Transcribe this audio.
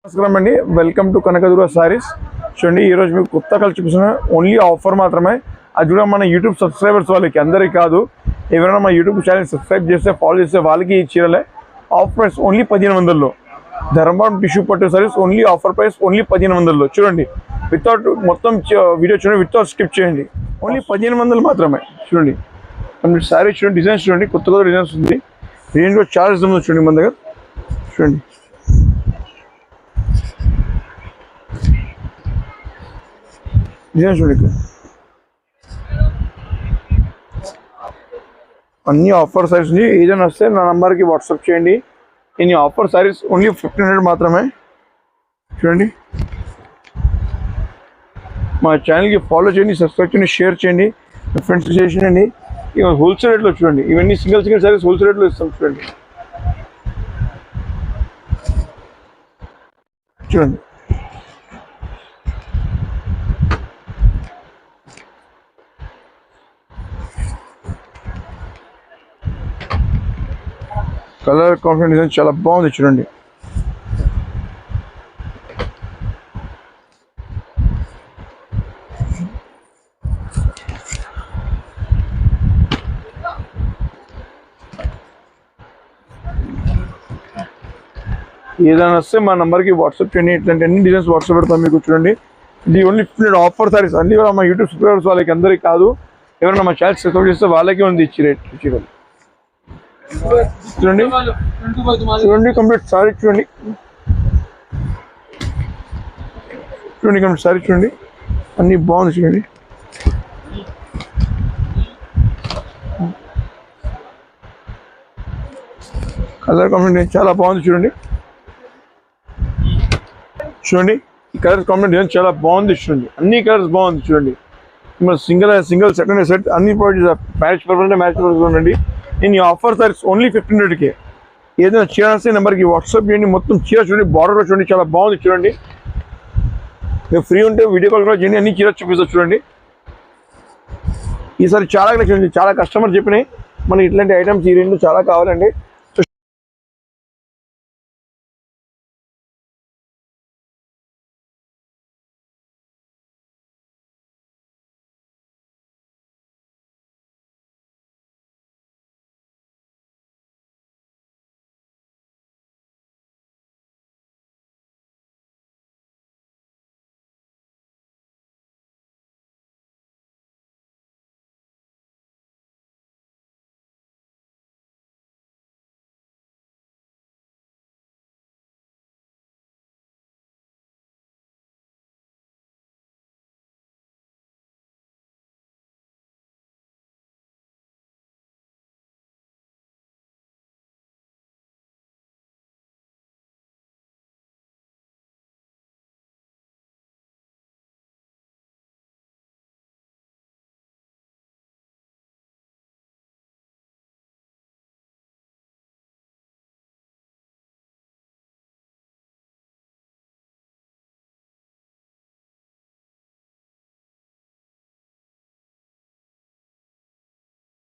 నమస్కారం అండి, welcome to Kanakadurga saris. చూడండి, ఈరోజు మీకు కొత్త కలర్ చూపిస్తున్నా. ఓన్లీ ఆఫర్ మాత్రమే. అది కూడా మన యూట్యూబ్ సబ్స్క్రైబర్స్ వాళ్ళకి, అందరికీ కాదు. ఎవరైనా మా యూట్యూబ్ ఛానల్ సబ్స్క్రైబ్ చేస్తే, ఫాలో చేస్తే వాళ్ళకి ఈ చీరలే. ఆఫర్ ప్రైస్ ఓన్లీ 1500లో. ధర్మవరం టిష్యూ పట్టు sarees only offer price only 1500లో. చూడండి, వితౌట్ మొత్తం వీడియో చూడండి, వితౌట్ స్కిప్ చేయండి. ఓన్లీ 1500 మాత్రమే. చూడండి, కంప్లీట్ సారీ చూడండి, డిజైన్స్ చూడండి, కొత్త కొత్త డిజైన్స్ ఉంది. రేంజ్ కూడా చాలా డిజైన్స్ చూడండి మన దగ్గర. చూడండి, డిజైన్స్ చూడండి, అన్ని ఆఫర్ సారీస్ ఉంది. ఏదైనా వస్తే నా నంబర్కి వాట్సాప్ చేయండి. ఇన్ని ఆఫర్ సారీస్ ఓన్లీ 1500 మాత్రమే. చూడండి, మా ఛానల్కి ఫాలో చేయండి, సబ్స్క్రైబ్ చేయండి, షేర్ చేయండి, మీ ఫ్రెండ్స్కి షేర్ చేయండి. ఇక హోల్సేల్ రేట్లో చూడండి, ఇవన్నీ సింగిల్ సారీస్ హోల్సేల్ రేట్లో ఇస్తాం. చూడండి, చూడండి, కలర్ కాంబినేషన్ డిజైన్ చాలా బాగుంది. చూడండి, ఏదైనా వస్తే మా నెంబర్కి వాట్సాప్ చేయండి. ఇట్లాంటి అన్ని డిజైన్స్ వాట్సాప్ పెడతాం మీకు. చూడండి, ఇది ఓన్లీ 1500 ఆఫర్ సారీస్. అన్ని కూడా మా యూట్యూబ్ సబ్స్క్రైబర్స్ వాళ్ళకి, అందరికీ కాదు. ఎవరైనా మా ఛానల్ సబ్స్క్రైబ్ చేస్తే వాళ్ళకే ఉంది ఇచ్చి రేట్. చీరలు చూడండి, చూడండి, కంప్లీట్ సారీ చూడండి, చూడండి, కంప్లీట్ సారీ చూడండి, అన్ని బాగుంది. చూడండి, కలర్ కాంబినేషన్ చాలా బాగుంది. చూడండి, చూడండి, ఈ కలర్ కాంబినేషన్ చాలా బాగుంది. చూడండి, అన్ని కలర్స్ బాగుంది. చూడండి, మన సింగిల్ సెకండ్ సెట్ అన్ని ప్రొవైడ్. మ్యారేజ్ పర్పస్ అంటే మ్యారేజ్ పర్పస్ ఉండండి. నేను ఆఫర్ సారీస్ ఓన్లీ 1500కే. ఏదైనా చీర వస్తే నెంబర్కి వాట్సాప్ చేయండి. మొత్తం చీర చూడండి, బార్డర్ చూడండి, చాలా బాగుంది. చూడండి, మీరు ఫ్రీ ఉంటే వీడియో కాల్ కూడా చేయండి, అన్ని చీర చూపిస్తారు. చూడండి, ఈసారి చాలా కలెక్షన్, చాలా కస్టమర్ చెప్పినాయి మనకి ఇట్లాంటి ఐటమ్స్ ఈ రెండు చాలా కావాలండి.